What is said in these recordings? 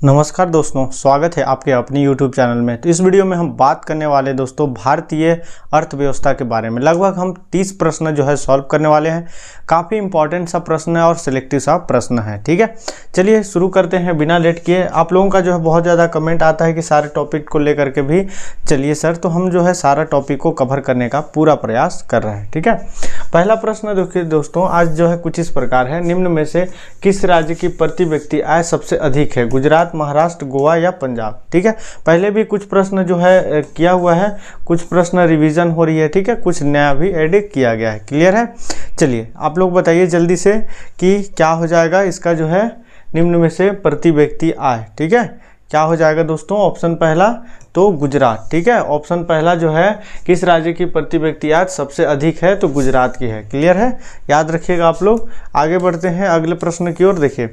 नमस्कार दोस्तों, स्वागत है आपके अपनी YouTube चैनल में। तो इस वीडियो में हम बात करने वाले दोस्तों भारतीय अर्थव्यवस्था के बारे में। लगभग हम 30 प्रश्न जो है सॉल्व करने वाले हैं। काफ़ी इंपॉर्टेंट सा प्रश्न है और सिलेक्टिव सा प्रश्न है। ठीक है, चलिए शुरू करते हैं बिना लेट किए। आप लोगों का जो है बहुत ज़्यादा कमेंट आता है कि सारे टॉपिक को लेकर के भी चलिए सर, तो हम जो है सारा टॉपिक को कवर करने का पूरा प्रयास कर रहे हैं। ठीक है, पहला प्रश्न देखिए दोस्तों, आज जो है कुछ इस प्रकार है। निम्न में से किस राज्य की प्रति व्यक्ति आय सबसे अधिक है? गुजरात, महाराष्ट्र, गोवा या पंजाब? ठीक है, पहले भी कुछ प्रश्न जो है किया हुआ है, कुछ प्रश्न रिवीजन हो रही है। ठीक है, कुछ नया भी ऐड किया गया है। क्लियर है? चलिए आप लोग बताइए जल्दी से कि क्या हो जाएगा इसका जो है निम्न में से प्रति व्यक्ति आय। ठीक है, क्या हो जाएगा दोस्तों? ऑप्शन पहला तो गुजरात। ठीक है, ऑप्शन पहला जो है किस राज्य की प्रति व्यक्ति आय सबसे अधिक है, तो गुजरात की है। क्लियर है, याद रखिएगा आप लोग। आगे बढ़ते हैं अगले प्रश्न की ओर। देखिए,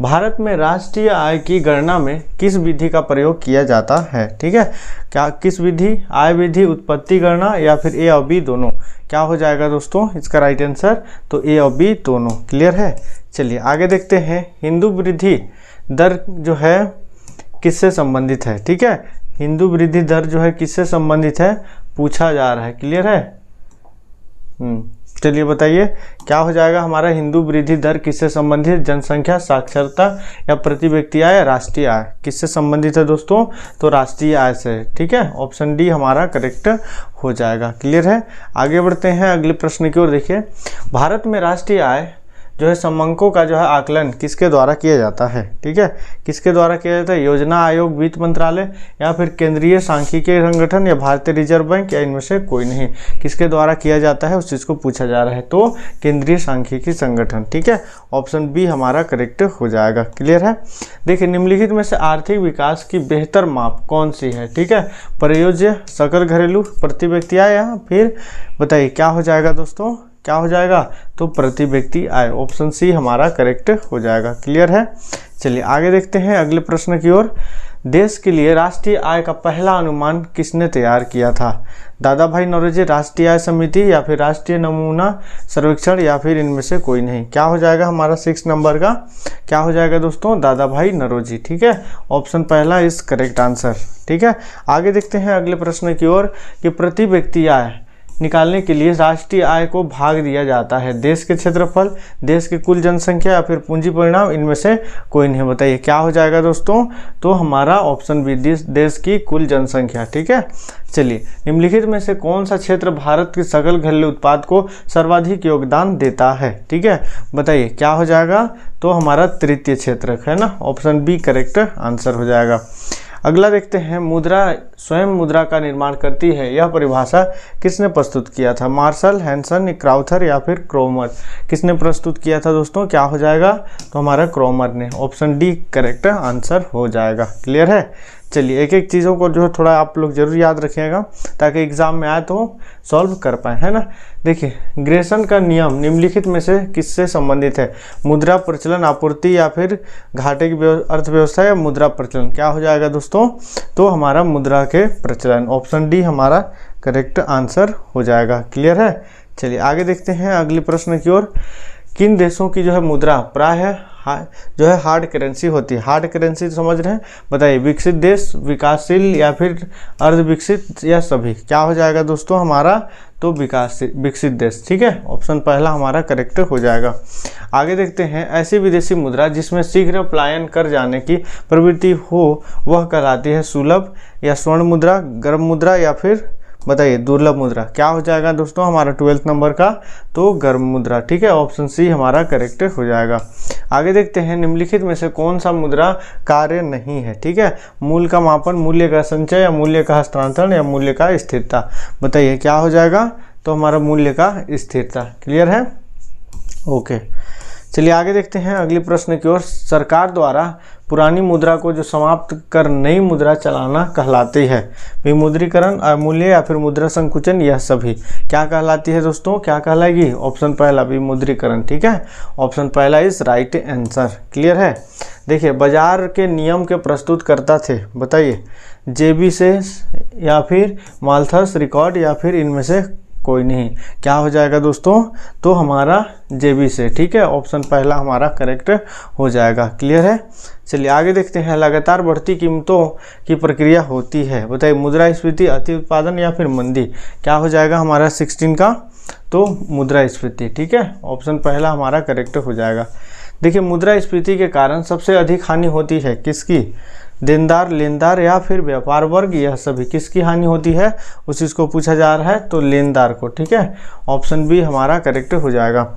भारत में राष्ट्रीय आय की गणना में किस विधि का प्रयोग किया जाता है? ठीक है, क्या किस विधि? आय विधि, उत्पत्ति गणना या फिर ए और बी दोनों? क्या हो जाएगा दोस्तों इसका राइट आंसर? तो ए और बी दोनों। क्लियर है, चलिए आगे देखते हैं। हिंदू वृद्धि दर जो है किससे संबंधित है? ठीक है, हिंदू वृद्धि दर जो है किससे संबंधित है पूछा जा रहा है। क्लियर है? चलिए बताइए क्या हो जाएगा हमारा हिंदू वृद्धि दर किससे संबंधित? जनसंख्या, साक्षरता या प्रति व्यक्ति आय, राष्ट्रीय आय? किससे संबंधित है दोस्तों? तो राष्ट्रीय आय से। ठीक है, ऑप्शन डी हमारा करेक्ट हो जाएगा। क्लियर है, आगे बढ़ते हैं अगले प्रश्न की ओर। देखिए, भारत में राष्ट्रीय आय जो है समंकों का जो है आकलन किसके द्वारा किया जाता है? ठीक है, किसके द्वारा किया जाता है? योजना आयोग, वित्त मंत्रालय या फिर केंद्रीय सांख्यिकी संगठन या भारतीय रिजर्व बैंक या इनमें से कोई नहीं? किसके द्वारा किया जाता है उस चीज़ को पूछा जा रहा है, तो केंद्रीय सांख्यिकी संगठन। ठीक है, ऑप्शन बी हमारा करेक्ट हो जाएगा। क्लियर है, देखिए निम्नलिखित में से आर्थिक विकास की बेहतर माप कौन सी है? ठीक है, प्रयोज्य, सकल घरेलू, प्रति व्यक्ति आय या फिर बताइए क्या हो जाएगा दोस्तों? क्या हो जाएगा? तो प्रति व्यक्ति आय। ऑप्शन सी हमारा करेक्ट हो जाएगा। क्लियर है, चलिए आगे देखते हैं अगले प्रश्न की ओर। देश के लिए राष्ट्रीय आय का पहला अनुमान किसने तैयार किया था? दादा भाई नौरोजी, राष्ट्रीय आय समिति या फिर राष्ट्रीय नमूना सर्वेक्षण या फिर इनमें से कोई नहीं? क्या हो जाएगा हमारा 6 नंबर का? क्या हो जाएगा दोस्तों? दादा भाई नौरोजी। ठीक है, ऑप्शन पहला इज करेक्ट आंसर। ठीक है, आगे देखते हैं अगले प्रश्न की ओर कि प्रति व्यक्ति आय निकालने के लिए राष्ट्रीय आय को भाग दिया जाता है देश के क्षेत्रफल, देश की कुल जनसंख्या या फिर पूंजी परिणाम, इनमें से कोई नहीं? बताइए क्या हो जाएगा दोस्तों? तो हमारा ऑप्शन बी देश की कुल जनसंख्या। ठीक है, चलिए निम्नलिखित में से कौन सा क्षेत्र भारत के सकल घरेलू उत्पाद को सर्वाधिक योगदान देता है? ठीक है, बताइए क्या हो जाएगा? तो हमारा तृतीय क्षेत्र है ना, ऑप्शन बी करेक्ट आंसर हो जाएगा। अगला देखते हैं, मुद्रा स्वयं मुद्रा का निर्माण करती है, यह परिभाषा किसने प्रस्तुत किया था? मार्शल, हैंसन, क्राउथर या फिर क्रोमर? किसने प्रस्तुत किया था दोस्तों? क्या हो जाएगा? तो हमारा क्रोमर ने। ऑप्शन डी करेक्ट आंसर हो जाएगा। क्लियर है, चलिए एक एक चीज़ों को जो है थोड़ा आप लोग जरूर याद रखिएगा ताकि एग्जाम में आए तो सॉल्व कर पाए, है ना। देखिए, ग्रेसन का नियम निम्नलिखित में से किससे संबंधित है? मुद्रा प्रचलन आपूर्ति या फिर घाटे की अर्थव्यवस्था या मुद्रा प्रचलन? क्या हो जाएगा दोस्तों? तो हमारा मुद्रा के प्रचलन। ऑप्शन डी हमारा करेक्ट आंसर हो जाएगा। क्लियर है, चलिए आगे देखते हैं अगले प्रश्न की ओर। किन देशों की जो है मुद्रा प्राय जो है हार्ड करेंसी होती है? हार्ड करेंसी समझ रहे हैं? बताइए, विकसित देश, विकासशील या फिर अर्ध विकसित या सभी? क्या हो जाएगा दोस्तों हमारा? तो विकसित देश। ठीक है, ऑप्शन पहला हमारा करेक्ट हो जाएगा। आगे देखते हैं, ऐसी विदेशी मुद्रा जिसमें शीघ्र पलायन कर जाने की प्रवृत्ति हो वह कहलाती है सुलभ या स्वर्ण मुद्रा, गर्म मुद्रा या फिर बताइए दुर्लभ मुद्रा? क्या हो जाएगा दोस्तों हमारा 12th नंबर का? तो गर्म मुद्रा। ठीक है, ऑप्शन सी हमारा करेक्ट हो जाएगा। आगे देखते हैं, निम्नलिखित में से कौन सा मुद्रा कार्य नहीं है? ठीक है, मूल्य का मापन, मूल्य का संचय या मूल्य का हस्तांतरण या मूल्य का स्थिरता? बताइए क्या हो जाएगा? तो हमारा मूल्य का स्थिरता। क्लियर है, ओके। चलिए आगे देखते हैं अगले प्रश्न की ओर। सरकार द्वारा पुरानी मुद्रा को जो समाप्त कर नई मुद्रा चलाना कहलाती है? विमुद्रीकरण, अवमूल्य या फिर मुद्रा संकुचन, यह सभी? क्या कहलाती है दोस्तों? क्या कहलाएगी? ऑप्शन पहला विमुद्रीकरण। ठीक है, ऑप्शन पहला इज राइट आंसर। क्लियर है, देखिए बाजार के नियम के प्रस्तुत करता थे, बताइए जेबी से या फिर माल्थस रिकॉर्ड या फिर इनमें से कोई नहीं। क्या हो जाएगा दोस्तों, तो हमारा जेबी से, ठीक है, ऑप्शन पहला हमारा करेक्ट हो जाएगा। क्लियर है। चलिए आगे देखते हैं। लगातार बढ़ती कीमतों की प्रक्रिया होती है, बताइए मुद्रास्फीति, अति उत्पादन या फिर मंदी। क्या हो जाएगा हमारा 16 का, तो मुद्रास्फीति, ठीक है, ऑप्शन पहला हमारा करेक्ट हो जाएगा। देखिए मुद्रास्फीति के कारण सबसे अधिक हानि होती है किसकी, देनदार, लेनदार या फिर व्यापार वर्ग, यह सभी किसकी हानि होती है, उस चीज़ को पूछा जा रहा है, तो लेनदार को, ठीक है, ऑप्शन बी हमारा करेक्ट हो जाएगा।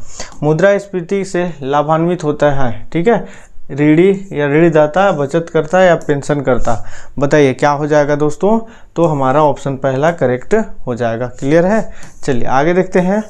मुद्रास्फीति से लाभान्वित होता है, ठीक है, ऋणी या ऋणदाता, बचत करता या पेंशन करता। बताइए क्या हो जाएगा दोस्तों, तो हमारा ऑप्शन पहला करेक्ट हो जाएगा। क्लियर है। चलिए आगे देखते हैं।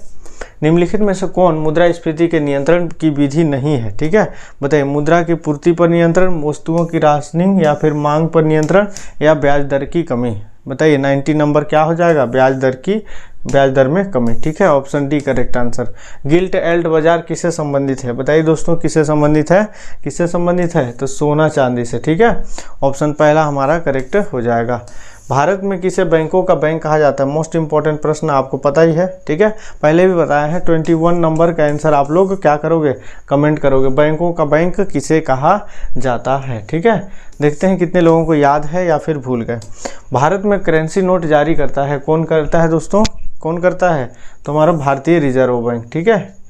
निम्नलिखित में से कौन मुद्रास्फीति के नियंत्रण की विधि नहीं है, ठीक है, बताइए मुद्रा की पूर्ति पर नियंत्रण, वस्तुओं की राशनिंग या फिर मांग पर नियंत्रण या ब्याज दर की कमी। बताइए 90 नंबर क्या हो जाएगा, ब्याज दर में कमी, ठीक है, option D correct answer. Gilt एल्ड बाजार किससे संबंधित है, बताइए दोस्तों किससे संबंधित है, किससे संबंधित है, तो सोना चांदी से, ठीक है, ऑप्शन पहला हमारा करेक्ट हो जाएगा। भारत में किसे बैंकों का बैंक कहा जाता है, मोस्ट इंपॉर्टेंट प्रश्न, आपको पता ही है, ठीक है, पहले भी बताया है। 21 नंबर का आंसर आप लोग क्या करोगे, कमेंट करोगे, बैंकों का बैंक किसे कहा जाता है, ठीक है। देखते हैं कितने लोगों को याद है या फिर भूल गए। भारत में करेंसी नोट जारी करता है, कौन करता है दोस्तों, कौन करता है, तो हमारा भारतीय रिजर्व बैंक, ठीक है।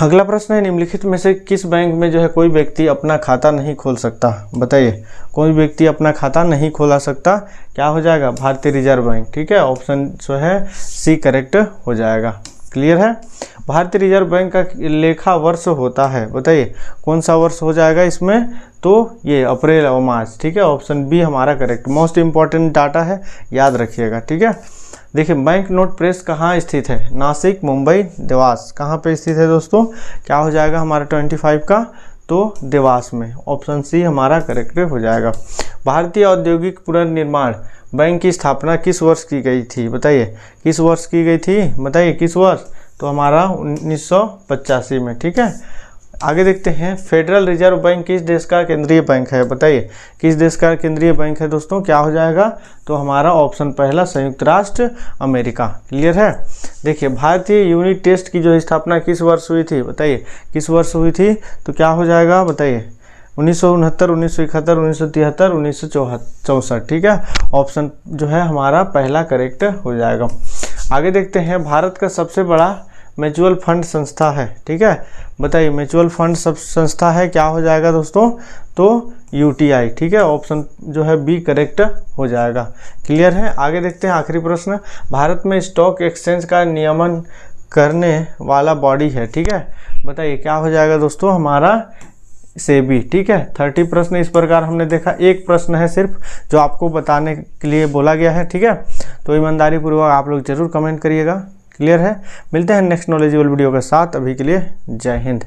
अगला प्रश्न है, निम्नलिखित में से किस बैंक में जो है कोई व्यक्ति अपना खाता नहीं खोल सकता। बताइए कोई व्यक्ति अपना खाता नहीं खोला सकता, क्या हो जाएगा, भारतीय रिजर्व बैंक, ठीक है, ऑप्शन जो है सी करेक्ट हो जाएगा। क्लियर है। भारतीय रिजर्व बैंक का लेखा वर्ष होता है, बताइए कौन सा वर्ष हो जाएगा इसमें, तो ये अप्रैल और मार्च, ठीक है, ऑप्शन बी हमारा करेक्ट। मोस्ट इंपॉर्टेंट डाटा है, याद रखिएगा, ठीक है। देखिए बैंक नोट प्रेस कहाँ स्थित है, नासिक, मुंबई, देवास, कहाँ पे स्थित है दोस्तों, क्या हो जाएगा हमारा 25 का, तो देवास में, ऑप्शन सी हमारा करेक्ट हो जाएगा। भारतीय औद्योगिक पुनर्निर्माण बैंक की स्थापना किस वर्ष की गई थी, बताइए किस वर्ष की गई थी, बताइए किस वर्ष, तो हमारा 1985 में, ठीक है। आगे देखते हैं। फेडरल रिजर्व बैंक किस देश का केंद्रीय बैंक है, बताइए किस देश का केंद्रीय बैंक है दोस्तों, क्या हो जाएगा, तो हमारा ऑप्शन पहला संयुक्त राष्ट्र अमेरिका। क्लियर है। देखिए भारतीय यूनिट टेस्ट की जो स्थापना किस वर्ष हुई थी, बताइए किस वर्ष हुई थी, तो क्या हो जाएगा, बताइए 1969, 1971, 1973, 1964, ठीक है, ऑप्शन जो है हमारा पहला करेक्ट हो जाएगा। आगे देखते हैं। भारत का सबसे बड़ा म्यूचुअल फंड संस्था है, ठीक है, बताइए म्यूचुअल फंड सब संस्था है, क्या हो जाएगा दोस्तों, तो यूटीआई, ठीक है, ऑप्शन जो है बी करेक्ट हो जाएगा। क्लियर है। आगे देखते हैं आखिरी प्रश्न। भारत में स्टॉक एक्सचेंज का नियमन करने वाला बॉडी है, ठीक है, बताइए क्या हो जाएगा दोस्तों, हमारा सेबी, ठीक है। 30 प्रश्न इस प्रकार हमने देखा, एक प्रश्न है सिर्फ जो आपको बताने के लिए बोला गया है, ठीक है, तो ईमानदारी पूर्वक आप लोग जरूर कमेंट करिएगा। क्लियर है। मिलते हैं नेक्स्ट नॉलेजेबल वीडियो के साथ, अभी के लिए जय हिंद।